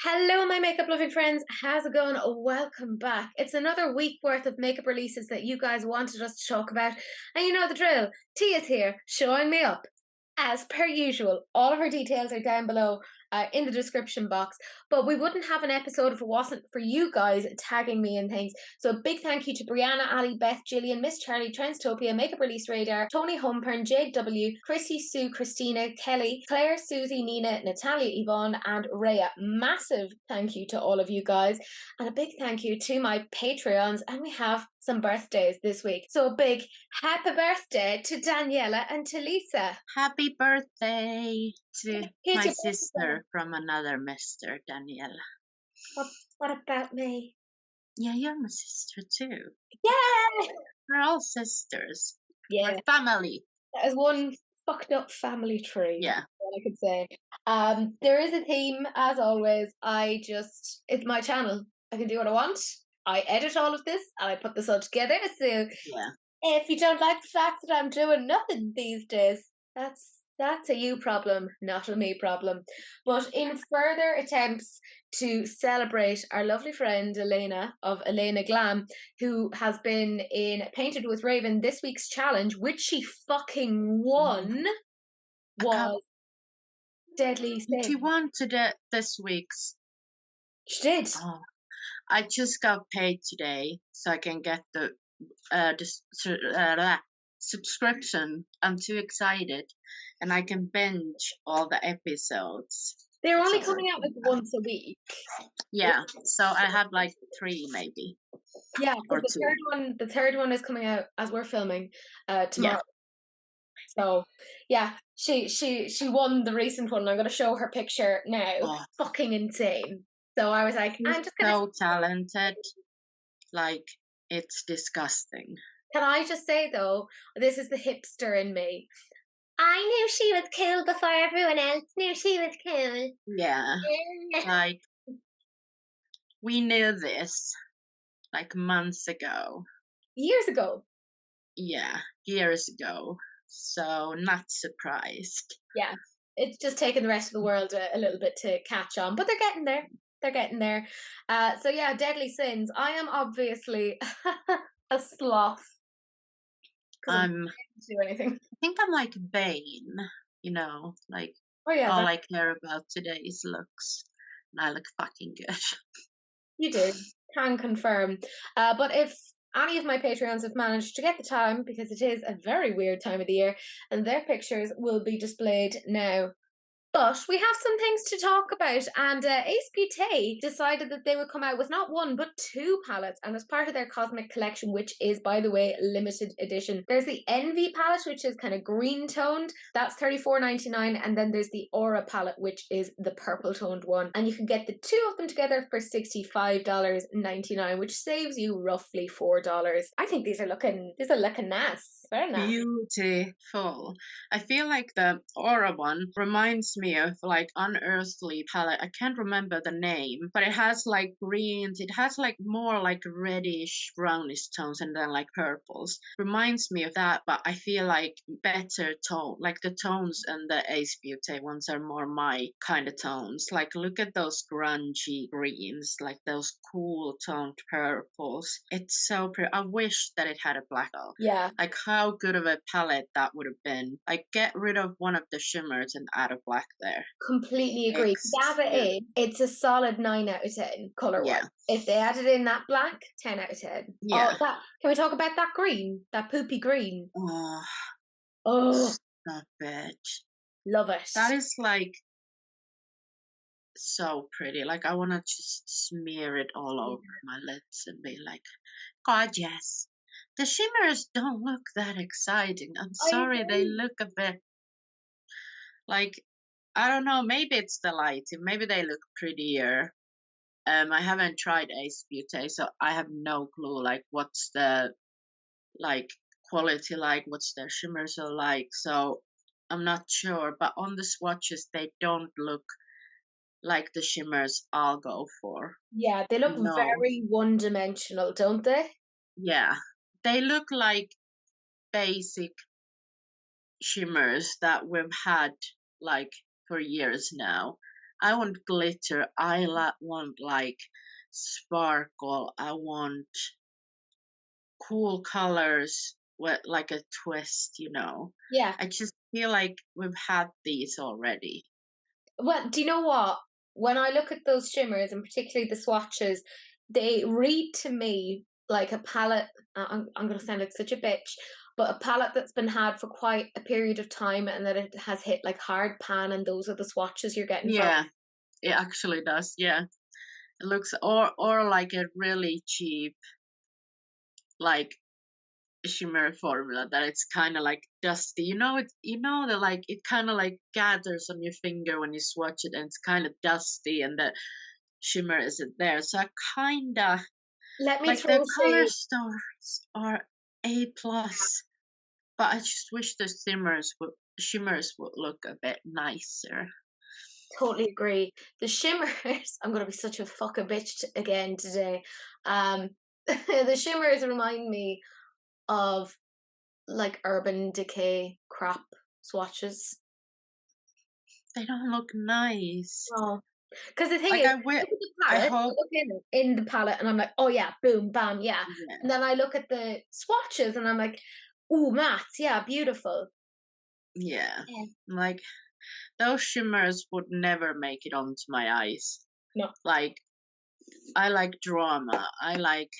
Hello, my makeup loving friends. How's it going? Welcome back. It's another week worth of makeup releases that you guys wanted us to talk about. And you know the drill. Tia's here, showing me up. As per usual, all of her details are down below in the description box. But we wouldn't have an episode if it wasn't for you guys tagging me in things. So a big thank you to Brianna, Ali, Beth, Gillian, Miss Charlie, Transtopia, Makeup Release Radar, Tony Humpern, Jade W, Chrissy, Sue, Christina, Kelly, Claire, Susie, Nina, Natalia, Yvonne, and Rhea. Massive thank you to all of you guys. And a big thank you to my Patreons. And we have some birthdays this week. So a big happy birthday to Daniela and to Lisa. Happy birthday to Here's my your sister from another mister, Daniela. What about me? Yeah, you're my sister too. Yeah! We're all sisters. Yeah. We're family. That is one fucked up family tree. Yeah. All I could say. There is a theme, as always. It's my channel. I can do what I want. I edit all of this and I put this all together. So Yeah. if you don't like the fact that I'm doing nothing these days, that's a you problem, not a me problem. But in further attempts to celebrate our lovely friend Elena of Elena Glam, who has been in Painted with Raven this week's challenge, which she fucking won, was Deadly Sin. She won this week's. She did. Oh, I just got paid today, so I can get the subscription. I'm too excited, and I can binge all the episodes. They're only coming out like once a week. Yeah, so I have like 3 maybe. Yeah, because the third one is coming out as we're filming tomorrow. Yeah. So yeah, she won the recent one. I'm gonna show her picture now. Oh. Fucking insane. So I was like, I'm just gonna. So talented, like it's disgusting. Can I just say though, this is the hipster in me. I knew she was cool before everyone else knew she was cool. Yeah, like we knew this like months ago. Years ago. Yeah, years ago. So not surprised. Yeah, it's just taken the rest of the world a little bit to catch on, but they're getting there. They're getting there. So yeah, Deadly Sins. I am obviously a sloth. I'm. Do anything. I think I'm like Bane. You know, like all I care about today is looks, and I look fucking good. You do. Can confirm. But if any of my Patreons have managed to get the time, because it is a very weird time of the year, and their pictures will be displayed now. But we have some things to talk about, and Ace Beauté decided that they would come out with not one but 2 palettes, and as part of their cosmic collection, which is, by the way, limited edition. There's the Envy palette, which is kind of green toned. That's $34.99, and then there's the Aura palette, which is the purple toned one. And you can get the 2 of them together for $65.99, which saves you roughly $4. I think these are looking nice. Very nice. Beautiful. I feel like the Aura one reminds me of like Unearthly palette. I can't remember the name, but it has like greens. It has like more like reddish brownish tones and then like purples. Reminds me of that, but I feel like better tone. Like the tones and the Ace Beauté ones are more my kind of tones. Like look at those grungy greens, like those cool toned purples. It's so pretty. I wish that it had a black though. Yeah. Like how good of a palette that would have been. Like get rid of one of the shimmers and add a black there. Completely agree. As it is, it's a solid 9 out of 10 color wise. If they added in that black, 10 out of 10. Yeah. Oh, can we talk about that green? That poopy green. Oh, stop it. Love it. That is like so pretty. Like I want to just smear it all over my lids and be like, gorgeous. The shimmers don't look that exciting. I'm sorry, they look a bit like, I don't know, maybe it's the lighting. Maybe they look prettier. I haven't tried Ace Beauté, so I have no clue like what's the like quality like, what's their shimmers are like. So I'm not sure. But on the swatches, they don't look like the shimmers I'll go for. Yeah, they look very one-dimensional, don't they? Yeah, they look like basic shimmers that we've had like for years now. I want glitter. Want like sparkle. I want cool colors with like a twist, you know. Yeah. I just feel like we've had these already. Well, do you know what? When I look at those shimmers, and particularly the swatches, they read to me like a palette. I'm going to sound like such a bitch, but a palette that's been had for quite a period of time, and that it has hit like hard pan, and those are the swatches you're getting from. Yeah, it actually does. Yeah. It looks or like a really cheap like shimmer formula that it's kind of like dusty. That like it kind of like gathers on your finger when you swatch it and it's kind of dusty and the shimmer isn't there. So I kind of Let me like throw the color shade. stores are A plus, but I just wish the shimmers would look a bit nicer. Totally agree. The shimmers, I'm gonna be such a fucking bitch again today. Um, the shimmers remind me of like Urban Decay crap swatches. They don't look nice. Oh, because the thing Like is, look at the I palette. I hope, look in the palette, and I'm like, oh yeah, boom, bam, yeah. yeah, And then I look at the swatches, and I'm like, ooh, mattes, yeah, beautiful. yeah. Yeah. Like those shimmers would never make it onto my eyes. No, Like I like drama. I like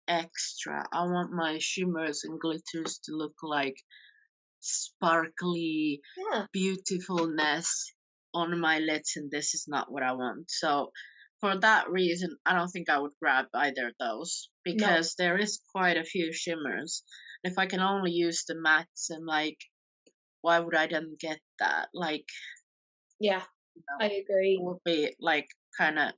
extra. I want my shimmers and glitters to look like sparkly yeah, beautifulness on my lids, and this is not what I want. So for that reason, I don't think I would grab either of those no, because there is quite a few shimmers. If I can only use the mattes, and like, why would I then get that? Like, yeah, you know, I it agree. would be like kind of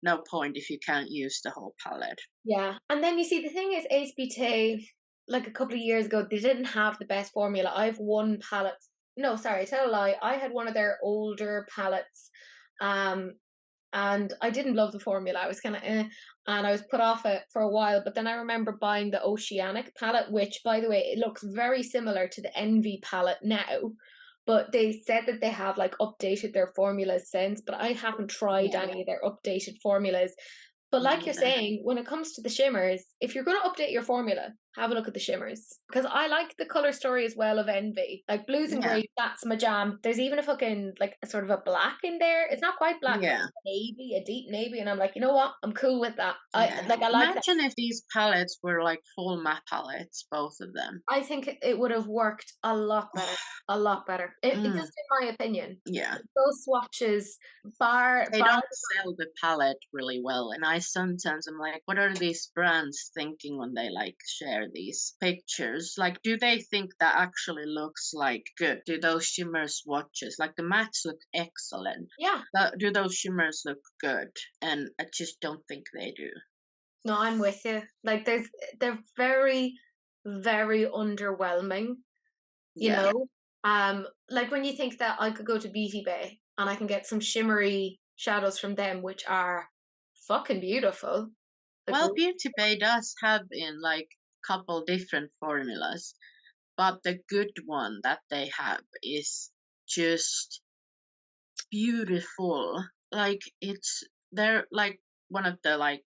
no point if you can't use the whole palette. Yeah, and then you see the thing is HBT, like a couple of years ago, they didn't have the best formula. I've one palette. No, sorry, I tell a lie. I had one of their older palettes, um, and I didn't love the formula. I was kind of and I was put off it for a while. But then I remember buying the Oceanic palette, which, by the way, it looks very similar to the Envy palette now. But they said that they have like updated their formulas since, but I haven't tried Yeah, any of their updated formulas. But me like you're neither. saying, when it comes to the shimmers, if you're going to update your formula, have a look at the shimmers. Because I like the color story as well of Envy. Like blues and Yeah, greys, that's my jam. There's even a fucking, like, a sort of a black in there. It's not quite black, but yeah. it's navy, a deep navy. And I'm like, you know what? I'm cool with that. Yeah. I like that. Imagine if these palettes were like full matte palettes, both of them. I think it would have worked a lot better. A lot better. It Mm, just in my opinion. yeah. Those swatches, They bar don't sell the palette really well. And I sometimes I'm like, what are these brands thinking when they like share these pictures? Like, do they think that actually looks like good? Do those shimmer swatches, like the mattes look excellent. yeah. Do those shimmers look good? And I just don't think they do. No, I'm with you. Like they're very, very underwhelming, you Yeah. know? Like when you think that I could go to Beauty Bay and I can get some shimmery shadows from them, which are fucking beautiful. Like Well, Beauty Bay does have in like couple different formulas, but the good one that they have is just beautiful. Like they're like one of the like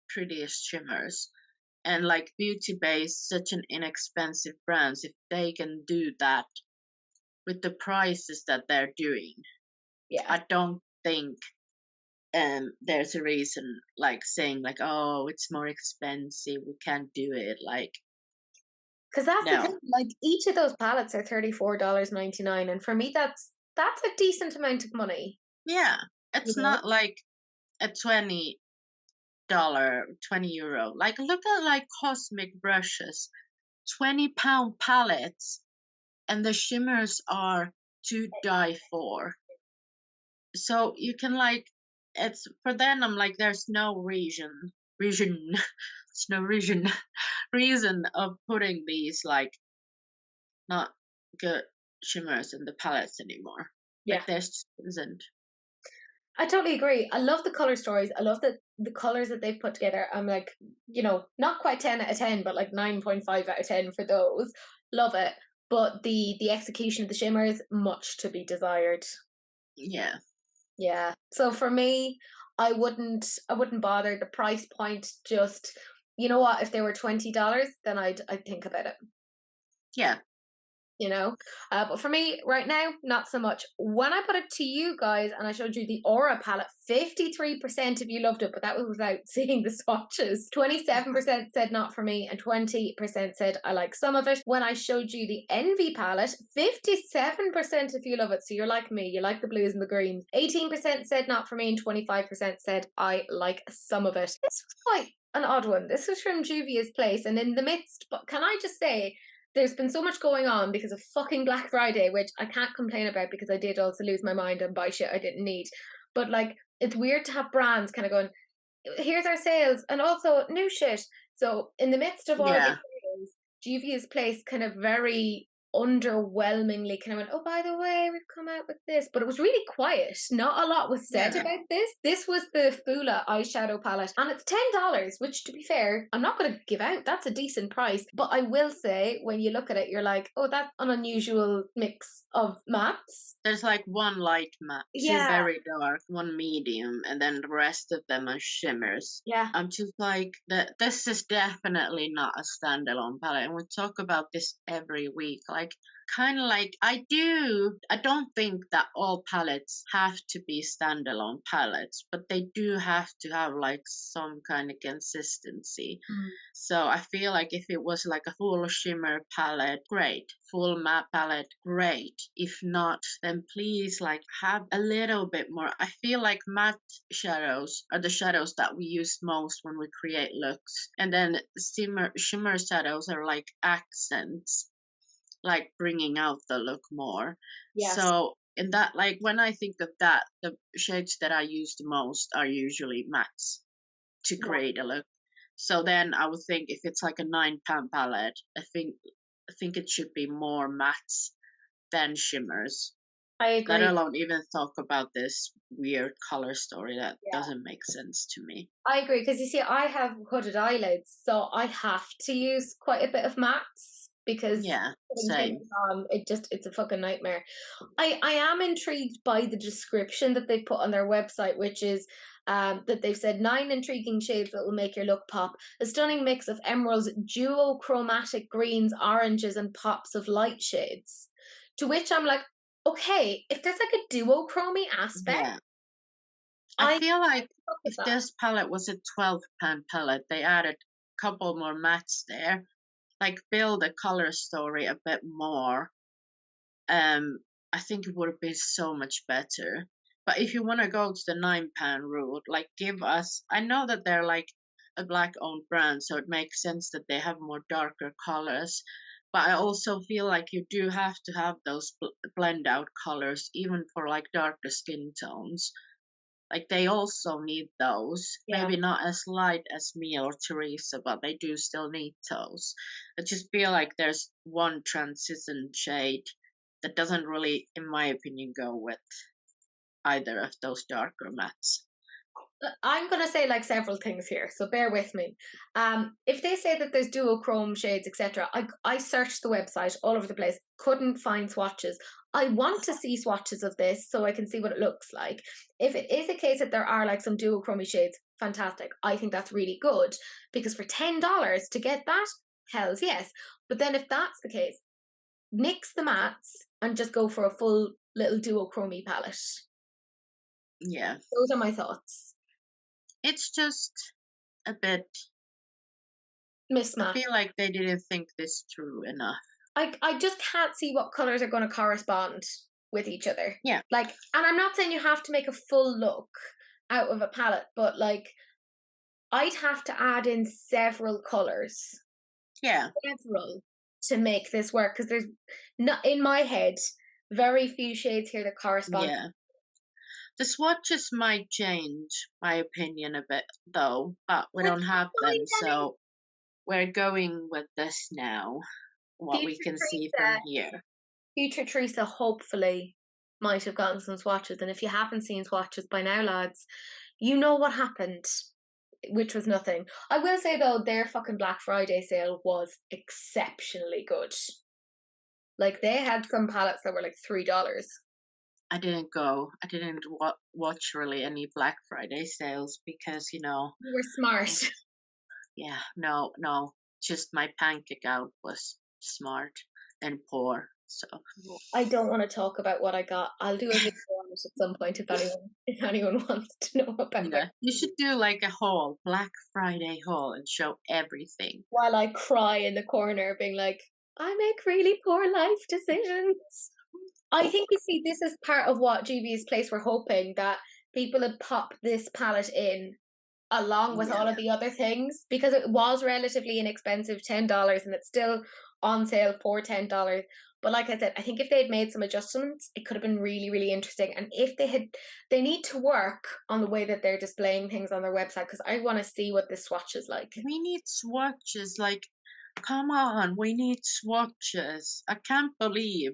prettiest shimmers. And like Beauty Bay is such an inexpensive brand. If they can do that with the prices that they're doing, yeah. I don't think there's a reason like saying like, oh, it's more expensive, we can't do it. Like, Because that's the no. thing. Like each of those palettes are $34.99, and for me that's a decent amount of money. Yeah. You It's know? not like a $20, €20. Like look at like cosmic brushes, £20 palettes, and the shimmers are to die for. So you can like it's for then I'm like there's no reason it's no reason of putting these like not good shimmers in the palettes anymore. Yeah. Like there's just isn't. I totally agree. I love the color stories. I love the colors that they've put together. I'm like, not quite 10 out of 10, but like 9.5 out of 10 for those. Love it. But the execution of the shimmers, much to be desired. Yeah. Yeah. So for me, I wouldn't bother. The price point just, you know what, if they were $20, then I'd think about it. Yeah. But for me right now, not so much. When I put it to you guys and I showed you the Aura palette, 53% of you loved it, but that was without seeing the swatches. 27% said not for me, and 20% said I like some of it. When I showed you the Envy palette, 57% of you love it. So you're like me, you like the blues and the greens. 18% said not for me, and 25% said I like some of it. This was quite an odd one. This was from Juvia's Place, and in the midst, but can I just say, there's been so much going on because of fucking Black Friday, which I can't complain about because I did also lose my mind and buy shit I didn't need. But like, it's weird to have brands kind of going, here's our sales and also new shit. So in the midst of all of the Yeah. sales, Juvia's Place kind of very underwhelmingly kind of went, oh, by the way, we've come out with this. But it was really quiet. Not a lot was said Yeah. about this. This was the Fula eyeshadow palette, and it's $10, which to be fair, I'm not going to give out. That's a decent price. But I will say, when you look at it, you're like, oh, that's an unusual mix of mattes. There's like one light matte, two Yeah. very dark, one medium, and then the rest of them are shimmers. Yeah. I'm just like that. This is definitely not a standalone palette, and we talk about this every week. Like, kind of like I don't think that all palettes have to be standalone palettes, but they do have to have like some kind of consistency. So I feel like if it was like a full shimmer palette, great. Full matte palette, great. If not, then please like have a little bit more. I feel like matte shadows are the shadows that we use most when we create looks. And then shimmer shadows are like accents, like bringing out the look more. Yes. So in that, like when I think of that, the shades that I use the most are usually mattes to Yeah. create a look. So then I would think if it's like a £9 palette, I think it should be more mattes than shimmers. I Let agree. alone even talk about this weird color story that Yeah. doesn't make sense to me. I agree, because you see, I have hooded eyelids, so I have to use quite a bit of mattes because Yeah, putting same. things on, it's a fucking nightmare. I am intrigued by the description that they put on their website, which is that they've said 9 intriguing shades that will make your look pop. A stunning mix of emeralds, duochromatic greens, oranges, and pops of light shades. To which I'm like, okay, if there's like a duochromy aspect, Yeah. I I feel like fuck with if that. this palette was a £12 palette, they added a couple more mattes there, like build a color story a bit more. um, I think it would have been so much better. But if you want to go to the £9 route, like give us, I know that they're like a black owned brand, so it makes sense that they have more darker colors. But I also feel like you do have to have those blend out colors, even for like darker skin tones. Like they also need those. Yeah. Maybe not as light as me or Teresa, but they do still need those. I just feel like there's one transition shade that doesn't really, in my opinion, go with either of those darker mattes. I'm going to say like several things here, so bear with me. If they say that there's duochrome shades, etc., I searched the website all over the place, couldn't find swatches. I want to see swatches of this so I can see what it looks like. If it is a case that there are like some duochromy shades, fantastic. I think that's really good, because for $10 to get that, hells yes. But then if that's the case, nix the mattes and just go for a full little duochromy palette. Yeah, Those are my thoughts. it's just a bit. I Mismatch. feel like they didn't think this through enough. I just can't see what colors are going to correspond with each other. Yeah, Like, and I'm not saying you have to make a full look out of a palette, but like, I'd have to add in several colors, yeah, several, to make this work, because there's not, in my head, very few shades here that correspond. yeah. The swatches might change my opinion a bit, though, but we Would don't you have them, mind any so we're going with this now, what we future can see from Teresa? here. Future Teresa hopefully might have gotten some swatches, and if you haven't seen swatches by now, lads, you know what happened, which was nothing. I will say though, their fucking Black Friday sale was exceptionally good. Like they had some palettes that were like $3. I didn't go. I didn't watch really any Black Friday sales because, You were smart. yeah, no, no, just my bank account was smart and poor. So, I don't want to talk about what I got. I'll do a video on it at some point if anyone wants to know about yeah, you it. should do like a haul, Black Friday haul, and show everything. While I cry in the corner, being like, I make really poor life decisions. I think you see, this is part of what Juvia's Place were hoping that people would pop this palette in along with Yeah, all of the other things because it was relatively inexpensive, $10, and it's still on sale for $10. But like I said, I think if they'd made some adjustments, it could have been really, really interesting. And if they need to work on the way that they're displaying things on their website because I want to see what this swatch is like. we need swatches. Like, come on, we need swatches. I can't believe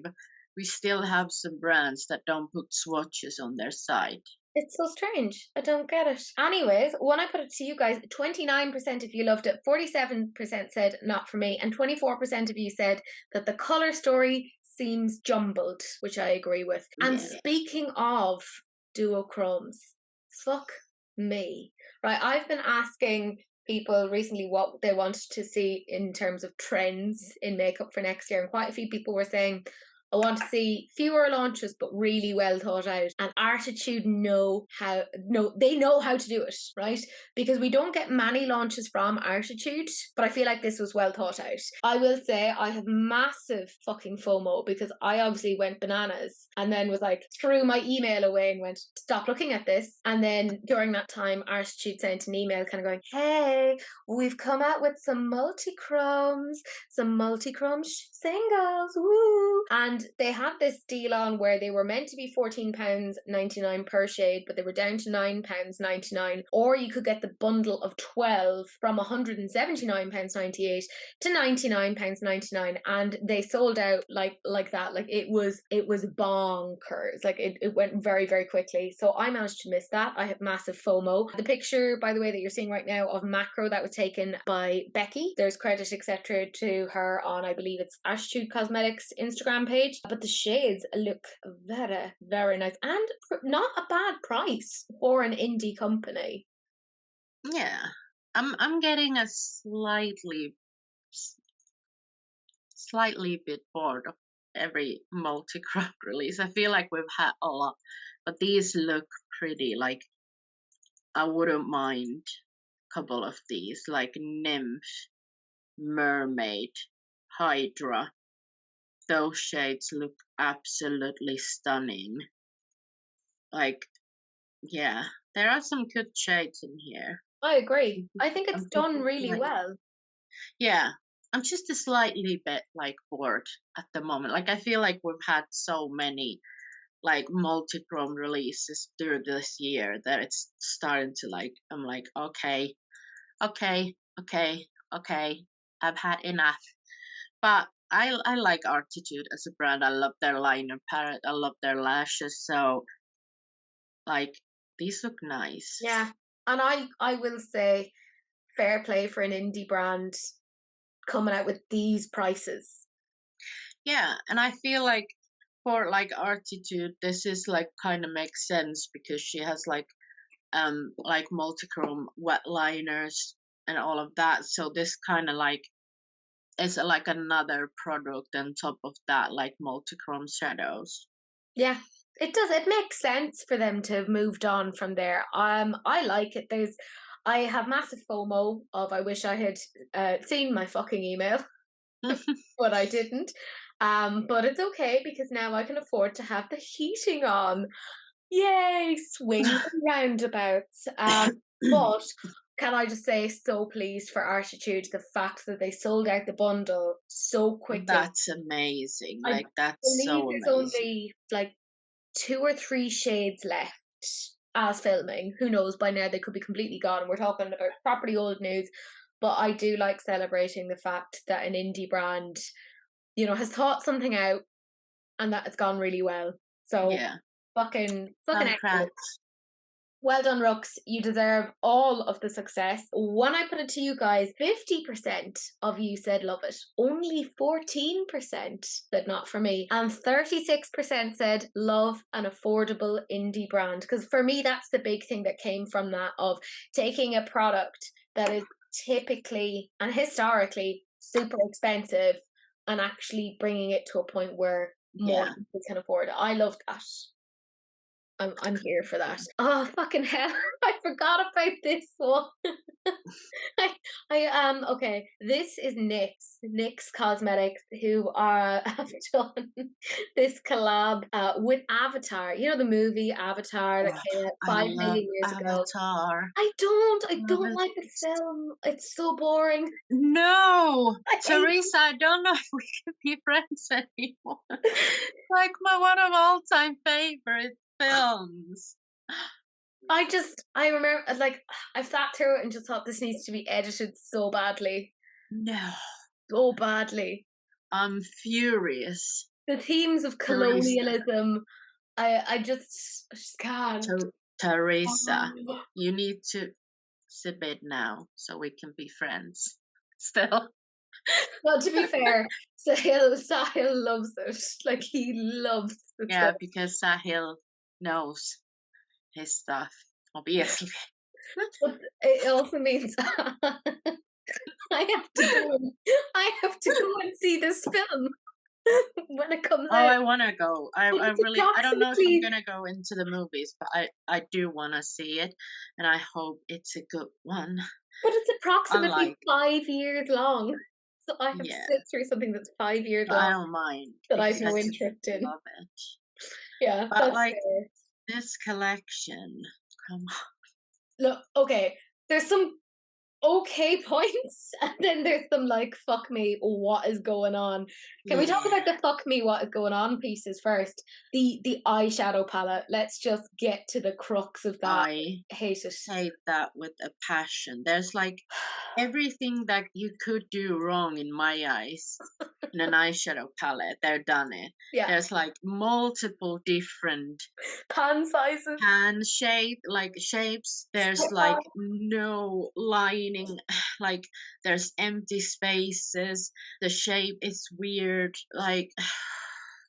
we still have some brands that don't put swatches on their site. It's so strange. I don't get it. Anyways, when I put it to you guys, 29% of you loved it, 47% said not for me, and 24% of you said that the color story seems jumbled, which I agree with. And Yeah. speaking of duochromes, fuck me. Right, I've been asking people recently what they wanted to see in terms of trends in makeup for next year, and quite a few people were saying I want to see fewer launches, but really well thought out. And Artitude they know how to do it, right? Because we don't get many launches from Artitude, but I feel like this was well thought out. I will say I have massive fucking FOMO because I obviously went bananas and then was like, threw my email away and went, stop looking at this. And then during that time, Artitude sent an email kind of going, hey, we've come out with some multi-chrome singles, woo! And they had this deal on where they were meant to be £14.99 per shade, but they were down to £9.99, or you could get the bundle of 12 from £179.98 to £99.99, and they sold out like that. Like it was bonkers. Like it went very, very quickly. So I managed to miss that. I have massive FOMO. The picture, by the way, that you're seeing right now of Macro that was taken by Becky, there's credit etc to her on, I believe it's NYX Cosmetics Instagram page, but the shades look very, very nice and not a bad price for an indie company. Yeah. I'm getting a slightly bit bored of every multi-craft release. I feel like we've had a lot, but these look pretty. Like, I wouldn't mind a couple of these, like Nymph, Mermaid, Hydra. Those shades look absolutely stunning. Like, yeah, there are some good shades in here. I agree. I think it's I'm just done really like, well. yeah, I'm just a slightly bit like bored at the moment. Like, I feel like we've had so many like multi-chrome releases through this year that it's starting to like, I'm like, okay, okay, okay, okay, I've had enough. But I like Artitude as a brand. I love their liner palette. I love their lashes. So like, these look nice. Yeah. And I will say fair play for an indie brand coming out with these prices. Yeah, and I feel like for like Artitude, this is like kind of makes sense because she has like multichrome wet liners and all of that. So this kind of like is like another product on top of that, like multichrome shadows. Yeah, it does. It makes sense for them to have moved on from there. I like it. I have massive FOMO of I wish I had seen my fucking email, but I didn't. But it's okay because now I can afford to have the heating on. Yay, swings and roundabouts. But can I just say, so pleased for Artitude, the fact that they sold out the bundle so quickly. That's amazing. I Like, that's believe so there's amazing. only like 2 or 3 shades left as filming. Who knows? By now they could be completely gone. We're talking about property old news. But I do like celebrating the fact that an indie brand, has thought something out and that it's gone really well. So Yeah. fucking excellent. Congrats. Well done, Rooks. You deserve all of the success. When I put it to you guys, 50% of you said love it. Only 14% said not for me. And 36% said love an affordable indie brand. Because for me, that's the big thing that came from that, of taking a product that is typically and historically super expensive and actually bringing it to a point where more Yeah. people can afford it. I love that. I'm here for that. Oh fucking hell! I forgot about this one. Okay. This is NYX Cosmetics, who have done this collab with Avatar. You know the movie Avatar that Oh, came out I 5 million love years ago. Avatar. I Love don't it. like the film. It's so boring. No, I hate Teresa, I don't know if we can be friends anymore. Like my one of all time favorite films. I remember, like, I sat through it and just thought this needs to be edited so badly. No, So badly. I'm furious. The themes of Teresa, colonialism, I just can't. Teresa, Oh. you need to submit now so we can be friends. Still, Well, to be fair, Sahil loves it. Like, he loves the yeah, film. because Sahil knows his stuff, obviously. But it also means I have to go and see this film when it comes Oh, out. I want to go. But I it's really, I don't know if I'm approximately gonna go into the movies, but I do want to see it, and I hope it's a good one. but it's approximately Unlike, 5 years long. So I have to yeah, sit through something that's 5 years but long I don't mind that I've because I no just interest in. love it. Yeah, But that's like fair. this collection, come Look, okay, there's some okay points, and then there's some like, fuck me, what is going on? Can we talk yeah. about the fuck me, what is going on pieces first? The eyeshadow palette. Let's just get to the crux of that. I I hate it. hate that with a passion. There's like everything that you could do wrong in my eyes in an eyeshadow palette, they're done it. Yeah, There's like multiple different pan sizes, hand shape like shapes. There's split like pan, no lining, like there's empty spaces. The shape is weird. Like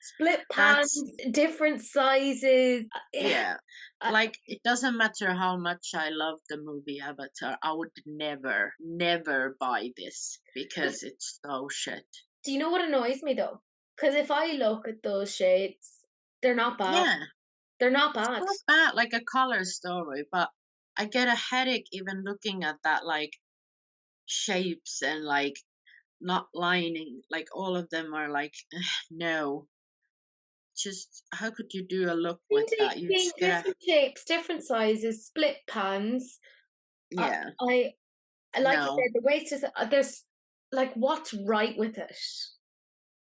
split pans, that's different sizes. yeah. Uh, Like it doesn't matter how much I love the movie Avatar, I would never buy this but because it's so shit. do you know what annoys me though? Because if I look at those shades, they're not bad. Yeah, They're not it's bad. not bad like a color story, but I get a headache even looking at that, like shapes and like not lining, like all of them are like no. Just how could you do a look with Vintage that? You being just get a different shapes, different sizes, split pans. Uh, yeah, I like you no, said, the waist is there's like, what's right with it?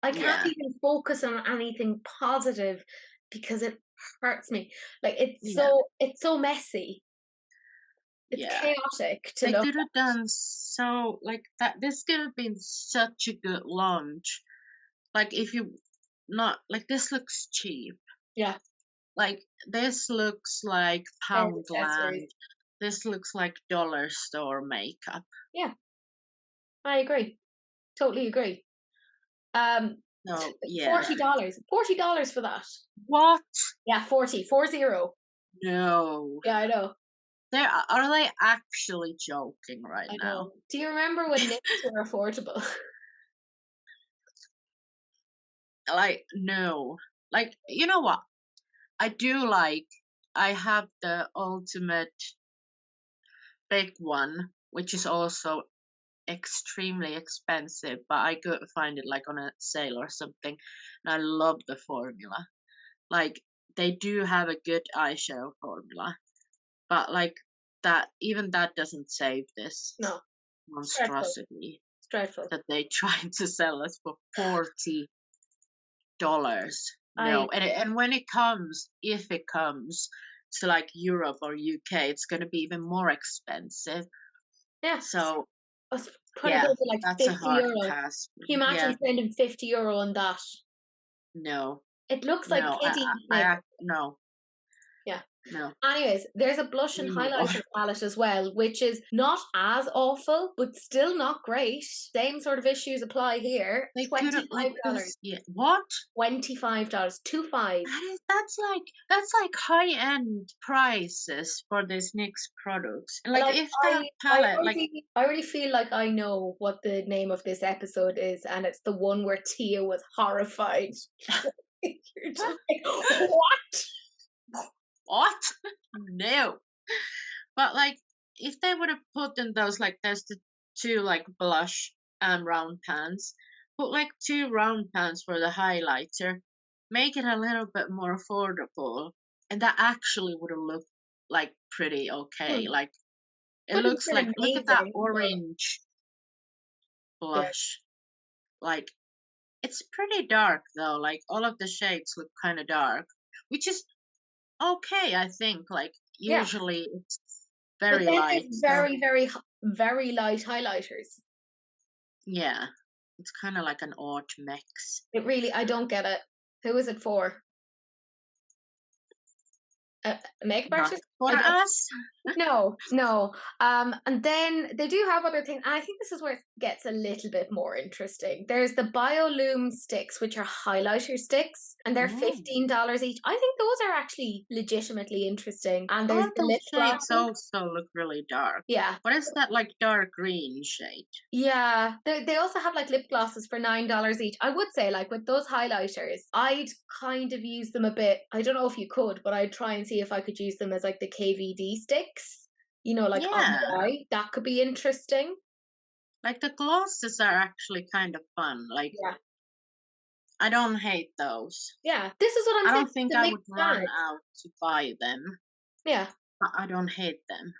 I can't yeah, even focus on anything positive because it hurts me. Like, yeah, it's so messy. It's yeah. chaotic to They look could have at. done so like that. This could have been such a good launch. Like if you not like this looks cheap. Yeah, Like this looks like and accessories. Poundland. This looks like dollar store makeup. Yeah, I agree. Totally agree. Um, So yeah. $40. $40 for that. What? Yeah, 40. No. Yeah, I know. Are they actually joking right I now? know. Do you remember when knits were affordable? Like no. Like you know what? I do like I have the ultimate big one, which is also extremely expensive, but I could find it like on a sale or something. And I love the formula. Like they do have a good eyeshadow formula, but like that even that doesn't save this No, it's dreadful. monstrosity It's dreadful. that they trying to sell us for $40. I No, and when it comes, if it comes to like Europe or UK, it's gonna be even more expensive. Yeah, So let's put it yeah, over like that's a 50 hard euro. pass. Can you imagine Yeah, spending €50 on that? no, It looks like no, kiddie makeup. no. Yeah. No. Anyways, there's a blush and We move on. highlighter palette as well, which is not as awful, but still not great. Same sort of issues apply here. They couldn't like $25. this. Yeah. What? $25. 25. That's like high-end prices for these NYX products. And like Like if that palette, like I already feel like I know what the name of this episode is, and it's the one where Tia was horrified. You're just like, what? what? No. But like if they would have put in those like there's the two like blush round pans, put like two round pans for the highlighter, make it a little bit more affordable, and that actually would have looked like pretty okay. Hmm. Like it Would have looks like been look at that amazing. orange Yeah. blush. Like it's pretty dark though. Like all of the shades look kind of dark, which is okay, I think. Like Yeah. usually it's But very then light, there's so very light highlighters. yeah, it's kind of like an odd mix. I don't get it. Who is it for? A makeup Not artist? for I don't. us. No, no. And then they do have other things. And I think this is where it gets a little bit more interesting. There's the Biolume sticks, which are highlighter sticks, and they're Oh, $15 each. I think those are actually legitimately interesting. And all there's of the those lip shades glosses. also look really dark. Yeah. What is that like dark green shade? Yeah, they also have like lip glosses for $9 each. I would say, like with those highlighters, I'd kind of use them a bit. I don't know if you could, but I'd try and see if I could use them as like the KVD sticks, like on Yeah, the eye. That could be interesting. like the glosses are actually kind of fun. Like Yeah. I don't hate those. Yeah. This is what I'm I saying. don't think The I mixed would run bag. out to buy them, Yeah. but I don't hate them.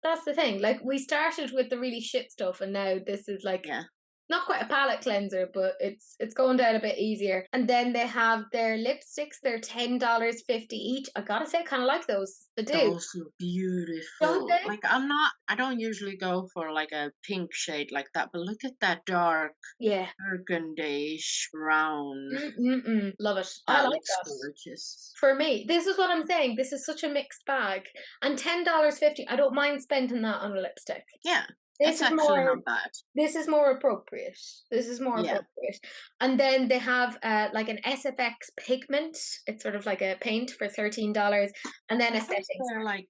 That's the thing. Like we started with the really shit stuff and now this is like Yeah, not quite a palette cleanser, but it's going down a bit easier. And then they have their lipsticks. They're $10.50 each. I gotta say, I kind of like those. I do, those look don't beautiful. they? Like I don't usually go for like a pink shade like that, but look at that dark Yeah. burgundy brown. Mm-mm-mm. Love it. I That like looks that. gorgeous. For me, this is what I'm saying. This is such a mixed bag. And $10.50, I don't mind spending that on a lipstick. Yeah, This it's is actually more not bad. this is more appropriate. This is more Yeah, appropriate. And then they have like an SFX pigment. It's sort of like a paint for $13. And then a I think setting they're spray. like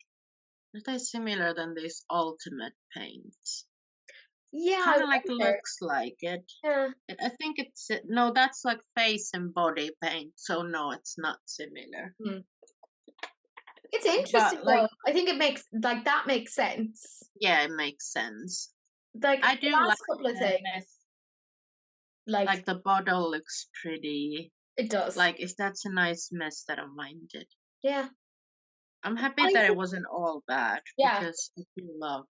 are they similar than this ultimate paints? Yeah, I Kind of like wonder. looks like it. Yeah. I think it's no, that's like face and body paint. So no, it's not similar. Hmm. It's interesting But though. like, I think it makes like that makes sense. yeah, it makes sense. Like I the do like last couple of the things, like like the bottle looks pretty. it does. Like if that's a nice mess, I don't mind it. Yeah. I'm happy I that it think wasn't all bad yeah. because I do love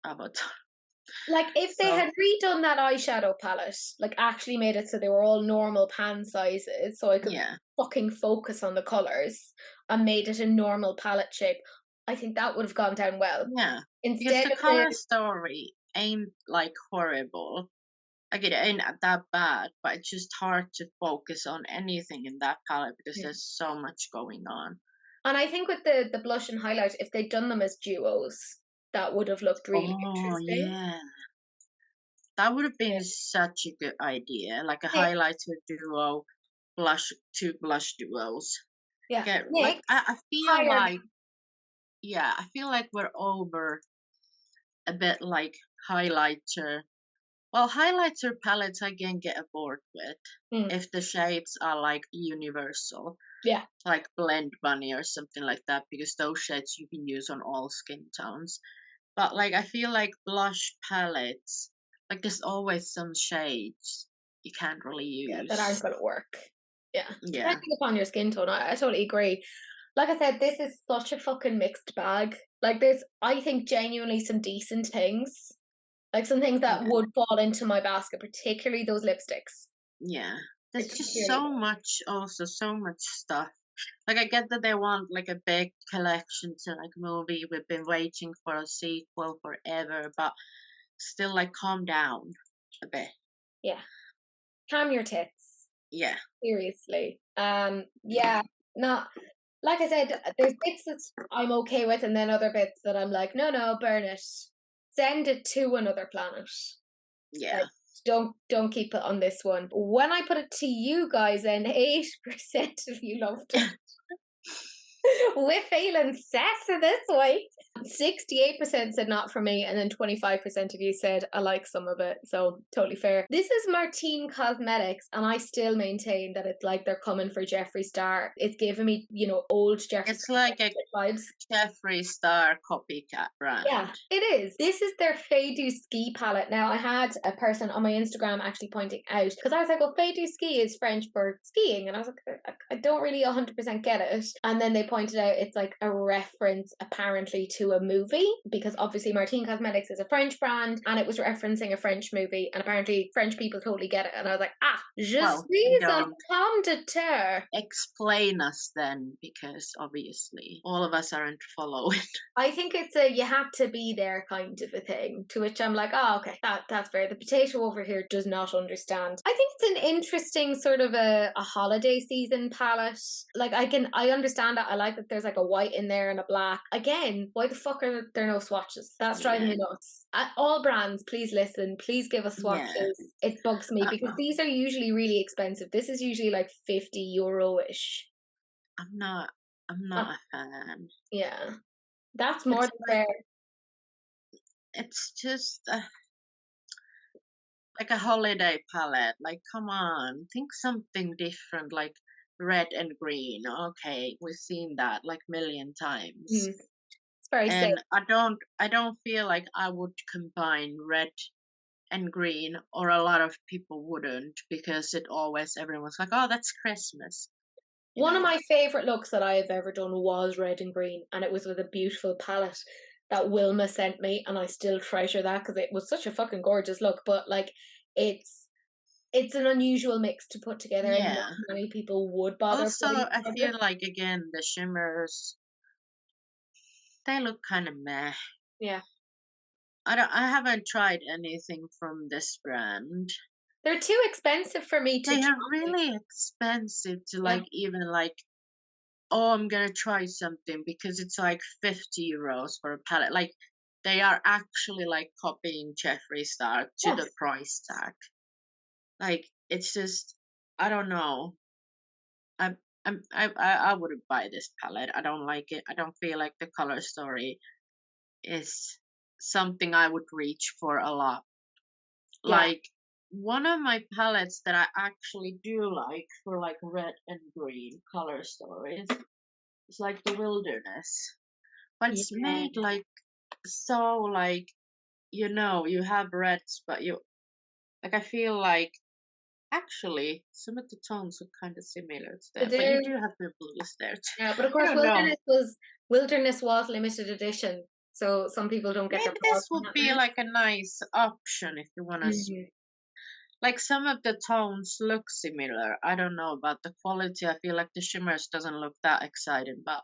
Avatar. Like if they So had redone that eyeshadow palette, like actually made it so they were all normal pan sizes, so I could yeah, fucking focus on the colors and made it a normal palette shape, I think that would have gone down well. yeah. Because Instead the of the color story ain't like horrible. Like it ain't that bad, but it's just hard to focus on anything in that palette because yeah. there's so much going on. And I think with the blush and highlight, if they'd done them as duos, that would have looked really Oh interesting. yeah, that would have Yeah. been such a good idea. Like a Nick, highlighter duo, blush two blush duos. yeah. Get like Nick, I feel hire like yeah, I feel like we're over a bit like highlighter. Well, highlighter palettes I can get aboard with mm, if the shades are like universal, yeah. like Blend Bunny or something like that, because those shades you can use on all skin tones. But like I feel like blush palettes, like there's always some shades you can't really Yeah, that aren't use. gonna work. Yeah. Yeah, Depending upon your skin tone, I totally agree. Like I said, this is such a fucking mixed bag. Like there's I think genuinely some decent things. Like some things that yeah, would fall into my basket, particularly those lipsticks. yeah. There's just Particularly so those. much, also so much stuff. Like I get that they want like a big collection to like movie. We've been waiting for a sequel forever, but still like calm down a bit. Yeah. Calm your tits. Yeah. Seriously. Yeah. No, like I said, there's bits that I'm okay with, and then other bits that I'm like, no, burn it, send it to another planet. Yeah. Like, don't keep it on this one. When I put it to you guys, then 8% of you loved it. We're feeling sassy this week. 68% said not for me, and then 25% of you said I like some of it. So totally fair. This is Martine Cosmetics, and I still maintain that it's like they're coming for Jeffree Star. It's giving me, old Jeffree It's Star like a vibes. Jeffree Star copycat brand. Yeah, it is. This is their Fado Ski palette. Now, I had a person on my Instagram actually pointing out, because I was like, well, Fado Ski is French for skiing. And I was like, I don't really 100% get it. And then they pointed out it's like a reference apparently to a movie, because obviously Martine Cosmetics is a French brand and it was referencing a French movie. And apparently French people totally get it. And I was like, je suis un pomme de terre. Explain us then, because obviously all of us aren't following. I think it's a you have to be there kind of a thing, to which I'm like, oh, okay, that's fair. The potato over here does not understand. I think it's an interesting sort of a holiday season palette. Like I understand that. I like that there's like a white in there and a black. Again, why the fuck are there no swatches? That's driving me nuts. All brands, please listen. Please give us swatches. It bugs me because these are usually really expensive. This is usually like €50-ish. I'm not a fan. Yeah. That's more than fair. It's just like a holiday palette. Like, come on, think something different, like red and green. Okay, we've seen that like million times. It's very safe. And I don't feel like I would combine red and green, or a lot of people wouldn't, because everyone's like, oh, that's Christmas. One of my favorite looks that I have ever done was red and green, and it was with a beautiful palette that Wilma sent me, and I still treasure that because it was such a fucking gorgeous look. But like, it's an unusual mix to put together, and not many people would bother. Also, I feel like again the shimmers, they look kind of meh. Yeah. I haven't tried anything from this brand. They're too expensive for me to They try. are really expensive to like even like, oh, I'm gonna try something, because it's like €50 for a palette. Like, they are actually like copying Jeffree Star to the price tag. Like, it's just, I don't know. I wouldn't buy this palette. I don't like it. I don't feel like the color story is something I would reach for a lot. Like, one of my palettes that I actually do like for like red and green color stories is like the Wilderness. But it's made like so like, you have reds, but like, I feel like actually some of the tones are kind of similar to that. But you do have the blues there too. Yeah, but of course Wilderness was limited edition, so some people don't get their This would be like a nice option if you want to. Like, some of the tones look similar. I don't know about the quality. I feel like the shimmers doesn't look that exciting, but